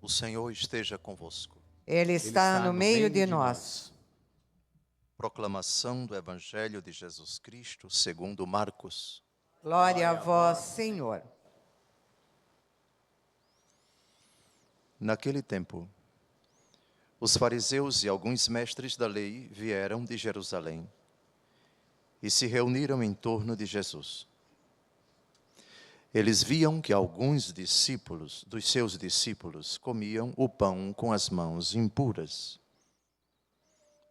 O Senhor esteja convosco. Ele está no meio de nós. Proclamação do Evangelho de Jesus Cristo segundo Marcos. Glória a vós, Senhor. Naquele tempo, os fariseus e alguns mestres da lei vieram de Jerusalém e se reuniram em torno de Jesus. Eles viam que alguns dos seus discípulos comiam o pão com as mãos impuras,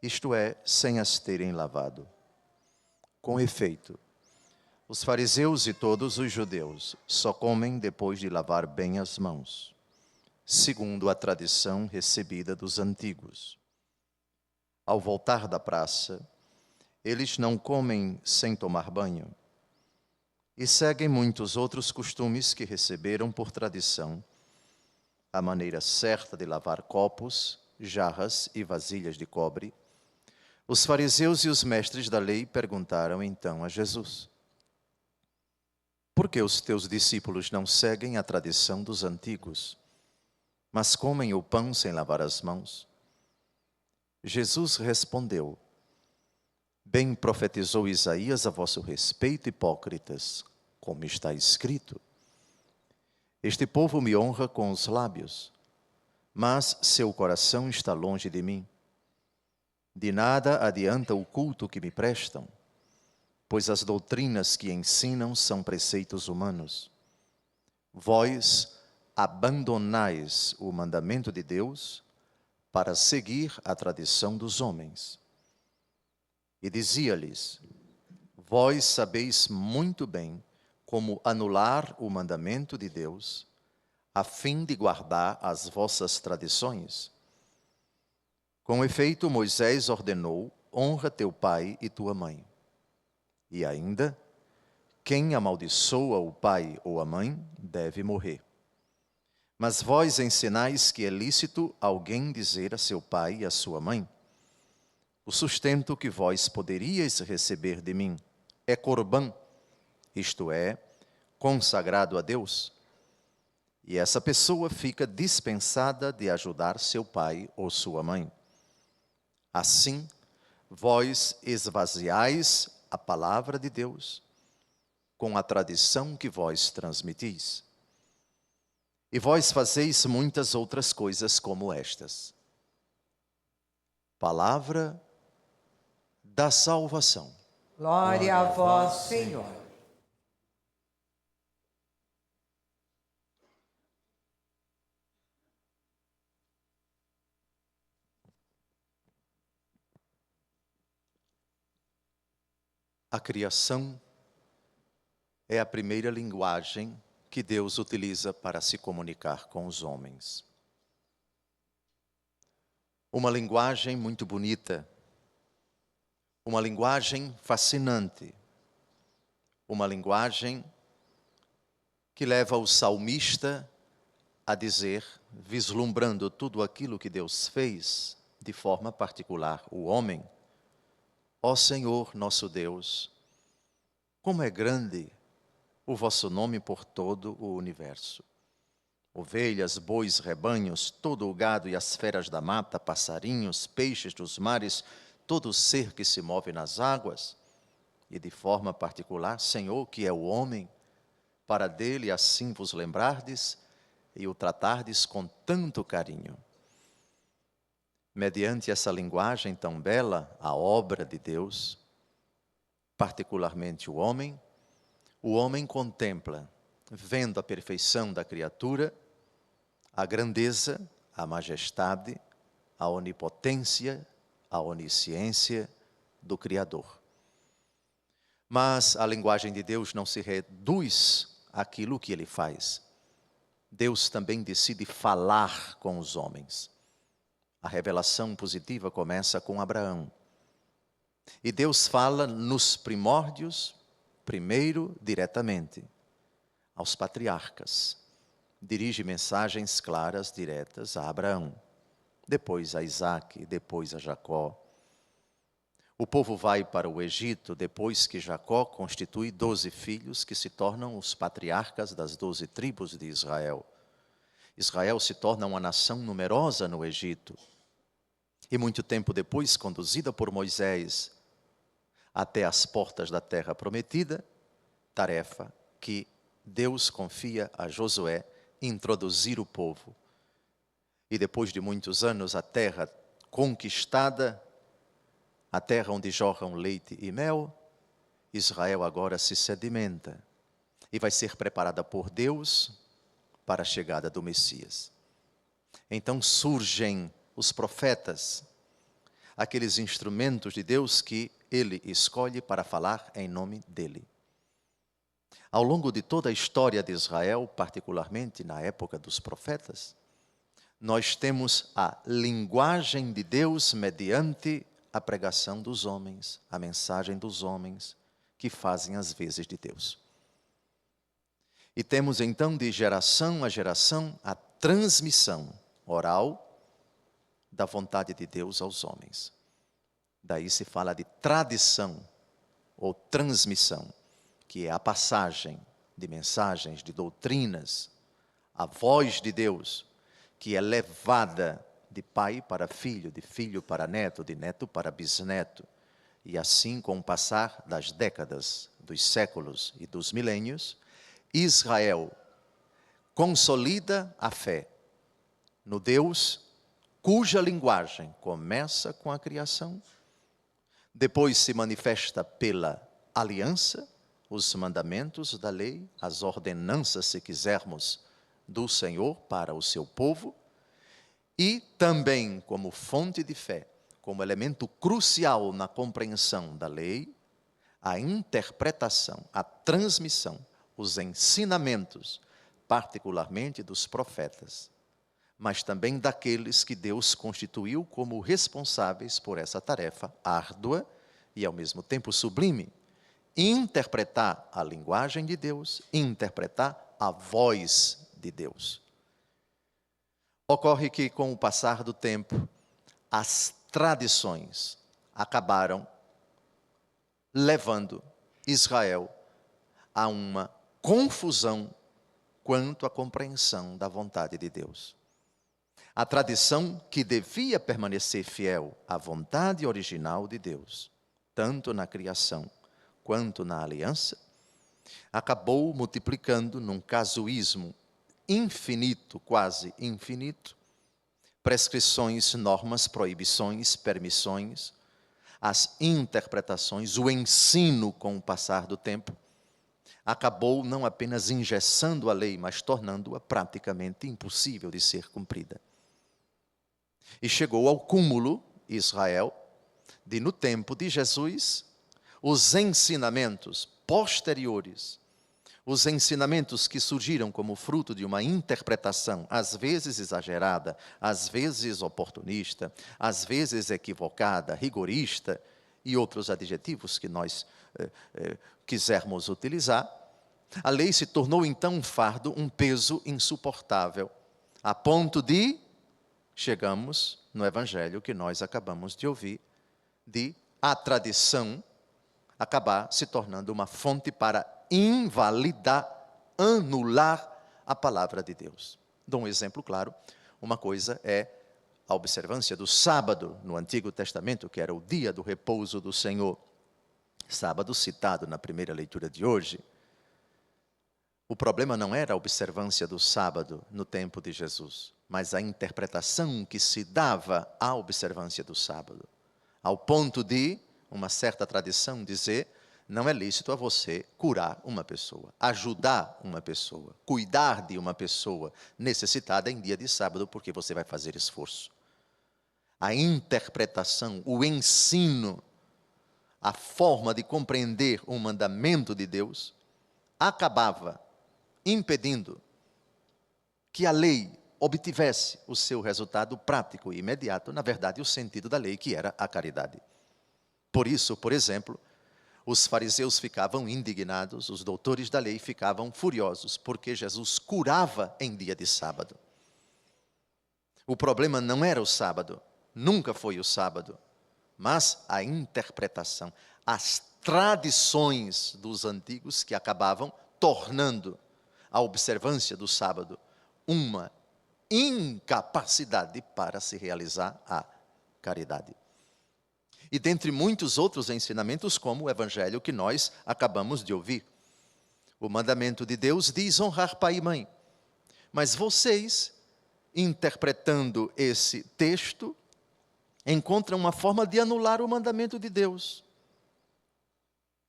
isto é, sem as terem lavado. Com efeito, os fariseus e todos os judeus só comem depois de lavar bem as mãos, segundo a tradição recebida dos antigos. Ao voltar da praça, eles não comem sem tomar banho e seguem muitos outros costumes que receberam por tradição, a maneira certa de lavar copos, jarras e vasilhas de cobre. Os fariseus e os mestres da lei perguntaram então a Jesus: por que os teus discípulos não seguem a tradição dos antigos, mas comem o pão sem lavar as mãos? Jesus respondeu: bem profetizou Isaías a vosso respeito, hipócritas, como está escrito: este povo me honra com os lábios, mas seu coração está longe de mim. De nada adianta o culto que me prestam, pois as doutrinas que ensinam são preceitos humanos. Vós abandonais o mandamento de Deus para seguir a tradição dos homens. E dizia-lhes: vós sabeis muito bem como anular o mandamento de Deus, a fim de guardar as vossas tradições. Com efeito, Moisés ordenou: honra teu pai e tua mãe. E ainda, quem amaldiçoa o pai ou a mãe deve morrer. Mas vós ensinais que é lícito alguém dizer a seu pai e a sua mãe: o sustento que vós poderíeis receber de mim é corbã, isto é, consagrado a Deus. E essa pessoa fica dispensada de ajudar seu pai ou sua mãe. Assim, vós esvaziais a palavra de Deus com a tradição que vós transmitis. E vós fazeis muitas outras coisas como estas. Palavra da salvação. Glória a vós, Senhor. A criação é a primeira linguagem que Deus utiliza para se comunicar com os homens. Uma linguagem muito bonita, uma linguagem fascinante, uma linguagem que leva o salmista a dizer, vislumbrando tudo aquilo que Deus fez, de forma particular o homem: ó Senhor nosso Deus, como é grande o vosso nome por todo o universo. Ovelhas, bois, rebanhos, todo o gado e as feras da mata, passarinhos, peixes dos mares, todo ser que se move nas águas, e de forma particular, Senhor, que é o homem, para dele assim vos lembrardes e o tratardes com tanto carinho. Mediante essa linguagem tão bela, a obra de Deus, particularmente o homem contempla, vendo a perfeição da criatura, a grandeza, a majestade, a onipotência, a onisciência do Criador. Mas a linguagem de Deus não se reduz àquilo que Ele faz. Deus também decide falar com os homens. A revelação positiva começa com Abraão. E Deus fala nos primórdios, primeiro diretamente aos patriarcas. Dirige mensagens claras, diretas a Abraão, depois a Isaque, depois a Jacó. O povo vai para o Egito depois que Jacó constitui 12 filhos que se tornam os patriarcas das 12 tribos de Israel. Israel se torna uma nação numerosa no Egito. E muito tempo depois, conduzida por Moisés até as portas da terra prometida, tarefa que Deus confia a Josué, introduzir o povo. E depois de muitos anos, a terra conquistada, a terra onde jorram leite e mel, Israel agora se sedimenta e vai ser preparada por Deus para a chegada do Messias. Então surgem os profetas, aqueles instrumentos de Deus que Ele escolhe para falar em nome dEle. Ao longo de toda a história de Israel, particularmente na época dos profetas, nós temos a linguagem de Deus mediante a pregação dos homens, a mensagem dos homens que fazem as vezes de Deus. E temos então de geração a geração a transmissão oral da vontade de Deus aos homens. Daí se fala de tradição ou transmissão, que é a passagem de mensagens, de doutrinas, a voz de Deus, que é levada de pai para filho, de filho para neto, de neto para bisneto. E assim, com o passar das décadas, dos séculos e dos milênios, Israel consolida a fé no Deus cuja linguagem começa com a criação, depois se manifesta pela aliança, os mandamentos da lei, as ordenanças, se quisermos, do Senhor para o seu povo, e também como fonte de fé, como elemento crucial na compreensão da lei, a interpretação, a transmissão, os ensinamentos, particularmente dos profetas, mas também daqueles que Deus constituiu como responsáveis por essa tarefa árdua e ao mesmo tempo sublime, interpretar a linguagem de Deus, interpretar a voz de Deus. Ocorre que, com o passar do tempo, as tradições acabaram levando Israel a uma confusão quanto à compreensão da vontade de Deus. A tradição que devia permanecer fiel à vontade original de Deus, tanto na criação quanto na aliança, acabou multiplicando num casuísmo infinito, quase infinito, prescrições, normas, proibições, permissões, as interpretações, o ensino com o passar do tempo, acabou não apenas engessando a lei, mas tornando-a praticamente impossível de ser cumprida. E chegou ao cúmulo, Israel, de no tempo de Jesus, os ensinamentos posteriores, os ensinamentos que surgiram como fruto de uma interpretação, às vezes exagerada, às vezes oportunista, às vezes equivocada, rigorista, e outros adjetivos que nós quisermos utilizar, a lei se tornou então um fardo, um peso insuportável, a ponto de chegamos no evangelho que nós acabamos de ouvir, de a tradição acabar se tornando uma fonte para invalidar, anular a palavra de Deus. Dou um exemplo claro. Uma coisa é a observância do sábado no Antigo Testamento, que era o dia do repouso do Senhor. Sábado citado na primeira leitura de hoje. O problema não era a observância do sábado no tempo de Jesus, mas a interpretação que se dava à observância do sábado. Ao ponto de uma certa tradição dizer, não é lícito a você curar uma pessoa, ajudar uma pessoa, cuidar de uma pessoa necessitada em dia de sábado, porque você vai fazer esforço. A interpretação, o ensino, a forma de compreender o mandamento de Deus, acabava impedindo que a lei obtivesse o seu resultado prático e imediato, na verdade, o sentido da lei, que era a caridade. Por isso, por exemplo, os fariseus ficavam indignados, os doutores da lei ficavam furiosos, porque Jesus curava em dia de sábado. O problema não era o sábado, nunca foi o sábado, mas a interpretação, as tradições dos antigos que acabavam tornando a observância do sábado uma incapacidade para se realizar a caridade. E dentre muitos outros ensinamentos, como o evangelho que nós acabamos de ouvir. O mandamento de Deus diz honrar pai e mãe. Mas vocês, interpretando esse texto, encontram uma forma de anular o mandamento de Deus.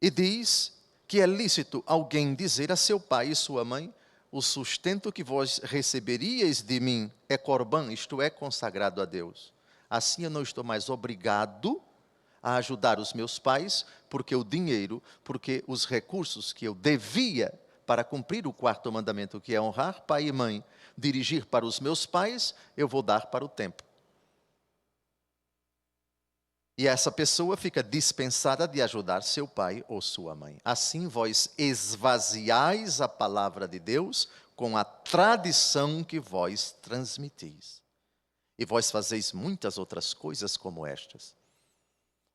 E diz que é lícito alguém dizer a seu pai e sua mãe: o sustento que vós receberíeis de mim é corbã, isto é, consagrado a Deus. Assim eu não estou mais obrigado a ajudar os meus pais, porque o dinheiro, porque os recursos que eu devia para cumprir o quarto mandamento, que é honrar pai e mãe, dirigir para os meus pais, eu vou dar para o templo. E essa pessoa fica dispensada de ajudar seu pai ou sua mãe. Assim vós esvaziais a palavra de Deus com a tradição que vós transmitis. E vós fazeis muitas outras coisas como estas.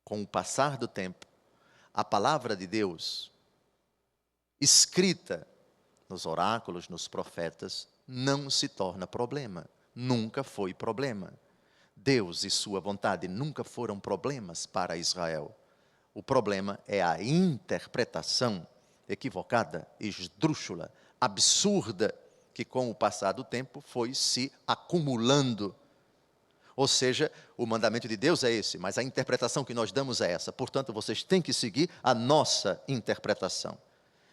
Com o passar do tempo, a palavra de Deus, escrita nos oráculos, nos profetas, não se torna problema. Nunca foi problema. Deus e sua vontade nunca foram problemas para Israel. O problema é a interpretação equivocada, esdrúxula, absurda, que com o passar do tempo foi se acumulando. Ou seja, o mandamento de Deus é esse, mas a interpretação que nós damos é essa. Portanto, vocês têm que seguir a nossa interpretação.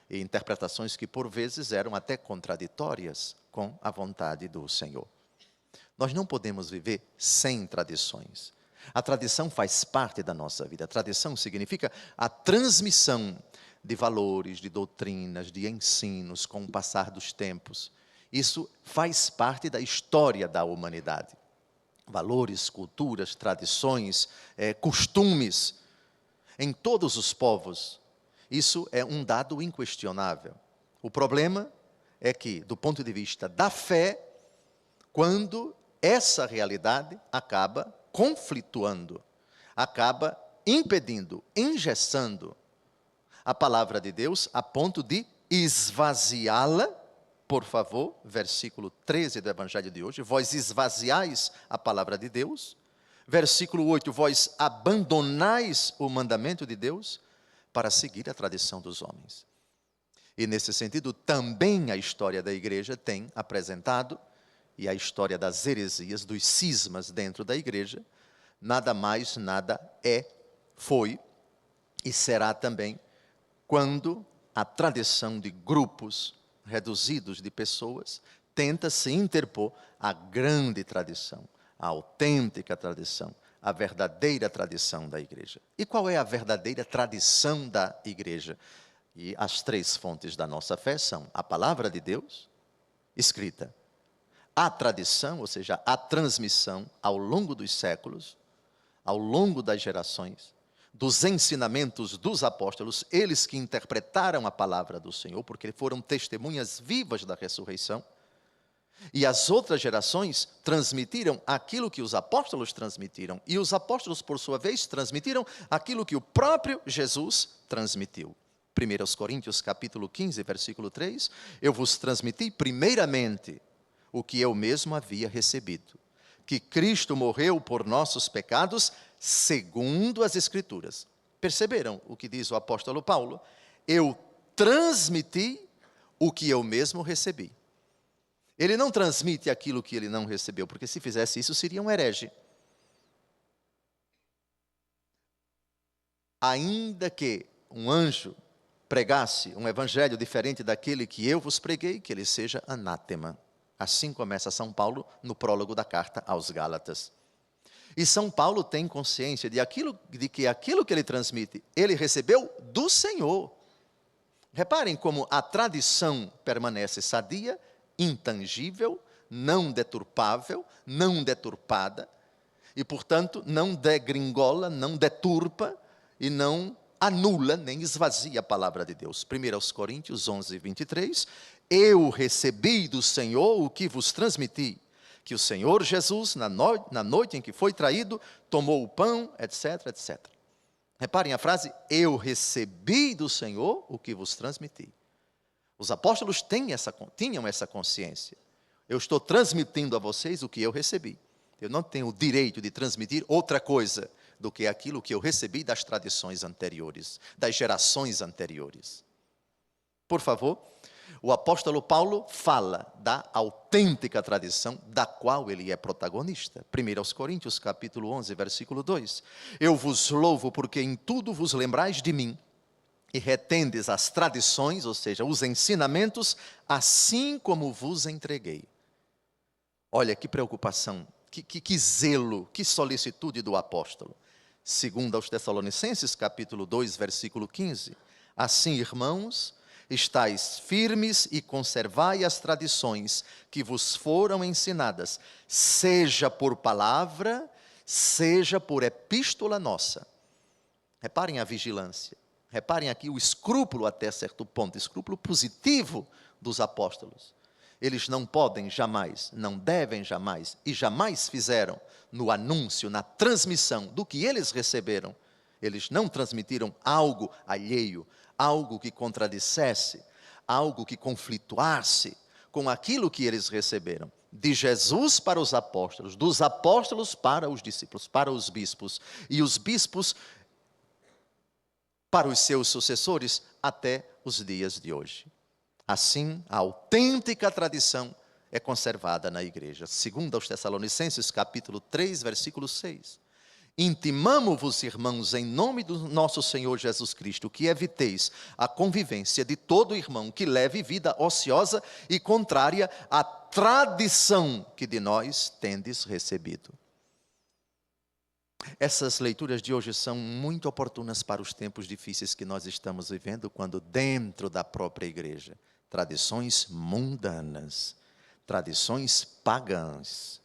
E interpretações que por vezes eram até contraditórias com a vontade do Senhor. Nós não podemos viver sem tradições. A tradição faz parte da nossa vida. A tradição significa a transmissão de valores, de doutrinas, de ensinos com o passar dos tempos. Isso faz parte da história da humanidade. Valores, culturas, tradições, costumes, em todos os povos. Isso é um dado inquestionável. O problema é que, do ponto de vista da fé, quando essa realidade acaba conflituando, acaba impedindo, engessando a palavra de Deus a ponto de esvaziá-la. Por favor, versículo 13 do Evangelho de hoje, vós esvaziais a palavra de Deus. Versículo 8, vós abandonais o mandamento de Deus para seguir a tradição dos homens. E nesse sentido, também a história da igreja tem apresentado, e a história das heresias, dos cismas dentro da igreja, nada mais, nada é, foi e será também, quando a tradição de grupos reduzidos de pessoas tenta se interpor à grande tradição, à autêntica tradição, à verdadeira tradição da igreja. E qual é a verdadeira tradição da igreja? E as três fontes da nossa fé são a palavra de Deus, escrita, a tradição, ou seja, a transmissão ao longo dos séculos, ao longo das gerações, dos ensinamentos dos apóstolos, eles que interpretaram a palavra do Senhor, porque foram testemunhas vivas da ressurreição, e as outras gerações transmitiram aquilo que os apóstolos transmitiram, e os apóstolos, por sua vez, transmitiram aquilo que o próprio Jesus transmitiu. 1 Coríntios capítulo 15, versículo 3, eu vos transmiti primeiramente o que eu mesmo havia recebido, que Cristo morreu por nossos pecados, segundo as Escrituras. Perceberam o que diz o apóstolo Paulo? Eu transmiti o que eu mesmo recebi. Ele não transmite aquilo que ele não recebeu, porque se fizesse isso, seria um herege. Ainda que um anjo pregasse um evangelho diferente daquele que eu vos preguei, que ele seja anátema. Assim começa São Paulo no prólogo da carta aos Gálatas. E São Paulo tem consciência de que aquilo que ele transmite, ele recebeu do Senhor. Reparem como a tradição permanece sadia, intangível, não deturpável, não deturpada, e, portanto, não degringola, não deturpa e não anula, nem esvazia a palavra de Deus. 1 Coríntios 11, 23, eu recebi do Senhor o que vos transmiti, que o Senhor Jesus, na noite em que foi traído, tomou o pão, etc, etc. Reparem a frase, eu recebi do Senhor o que vos transmiti. Os apóstolos tinham essa consciência. Eu estou transmitindo a vocês o que eu recebi. Eu não tenho o direito de transmitir outra coisa do que aquilo que eu recebi das tradições anteriores, das gerações anteriores. Por favor, o apóstolo Paulo fala da autêntica tradição da qual ele é protagonista. 1 Coríntios, capítulo 11, versículo 2. Eu vos louvo porque em tudo vos lembrais de mim e retendes as tradições, ou seja, os ensinamentos, assim como vos entreguei. Olha que preocupação, que zelo, que solicitude do apóstolo. Segundo aos Tessalonicenses, capítulo 2, versículo 15. Assim, irmãos, estais firmes e conservai as tradições que vos foram ensinadas, seja por palavra, seja por epístola nossa. Reparem a vigilância. Reparem aqui o escrúpulo até certo ponto, escrúpulo positivo dos apóstolos. Eles não podem jamais, não devem jamais e jamais fizeram no anúncio, na transmissão do que eles receberam. Eles não transmitiram algo alheio, algo que contradissesse, algo que conflituasse com aquilo que eles receberam. De Jesus para os apóstolos, dos apóstolos para os discípulos, para os bispos, e os bispos para os seus sucessores até os dias de hoje. Assim, a autêntica tradição é conservada na igreja. Segundo aos Tessalonicenses, capítulo 3, versículo 6. Intimamo-vos, irmãos, em nome do nosso Senhor Jesus Cristo, que eviteis a convivência de todo irmão que leve vida ociosa e contrária à tradição que de nós tendes recebido. Essas leituras de hoje são muito oportunas para os tempos difíceis que nós estamos vivendo, quando dentro da própria igreja, tradições mundanas, tradições pagãs,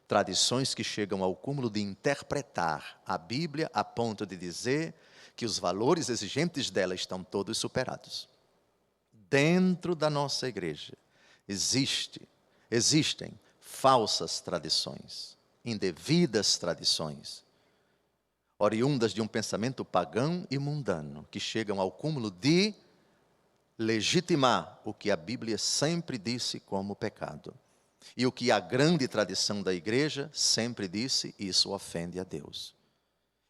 tradições que chegam ao cúmulo de interpretar a Bíblia a ponto de dizer que os valores exigentes dela estão todos superados. Dentro da nossa igreja existem falsas tradições, indevidas tradições, oriundas de um pensamento pagão e mundano, que chegam ao cúmulo de legitimar o que a Bíblia sempre disse como pecado. E o que a grande tradição da igreja sempre disse, isso ofende a Deus.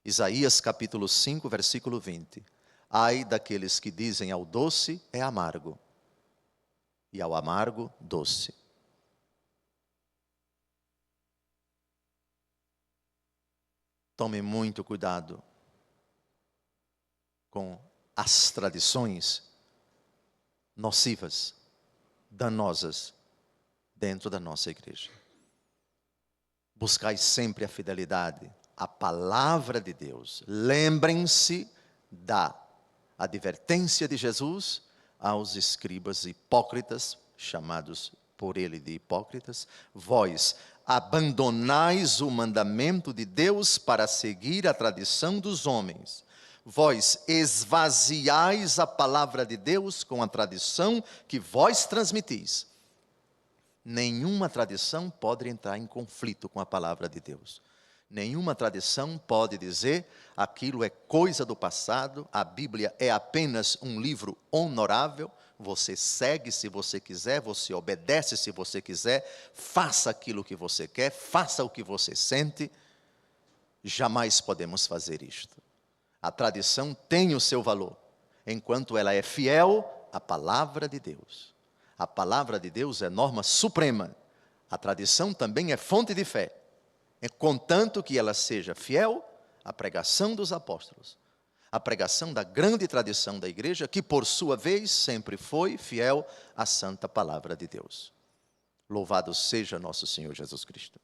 Isaías capítulo 5, versículo 20. Ai daqueles que dizem ao doce é amargo, e ao amargo doce. Tome muito cuidado com as tradições nocivas, danosas, dentro da nossa igreja. Buscai sempre a fidelidade à palavra de Deus. Lembrem-se da advertência de Jesus aos escribas hipócritas, chamados por ele de hipócritas. Vós abandonais o mandamento de Deus para seguir a tradição dos homens. Vós esvaziais a palavra de Deus com a tradição que vós transmitis. Nenhuma tradição pode entrar em conflito com a palavra de Deus. Nenhuma tradição pode dizer aquilo é coisa do passado, a Bíblia é apenas um livro honorável, você segue se você quiser, você obedece se você quiser, faça aquilo que você quer, faça o que você sente. Jamais podemos fazer isto. A tradição tem o seu valor, enquanto ela é fiel à palavra de Deus. A palavra de Deus é norma suprema. A tradição também é fonte de fé, contanto que ela seja fiel à pregação dos apóstolos, à pregação da grande tradição da igreja, que por sua vez sempre foi fiel à santa palavra de Deus. Louvado seja nosso Senhor Jesus Cristo.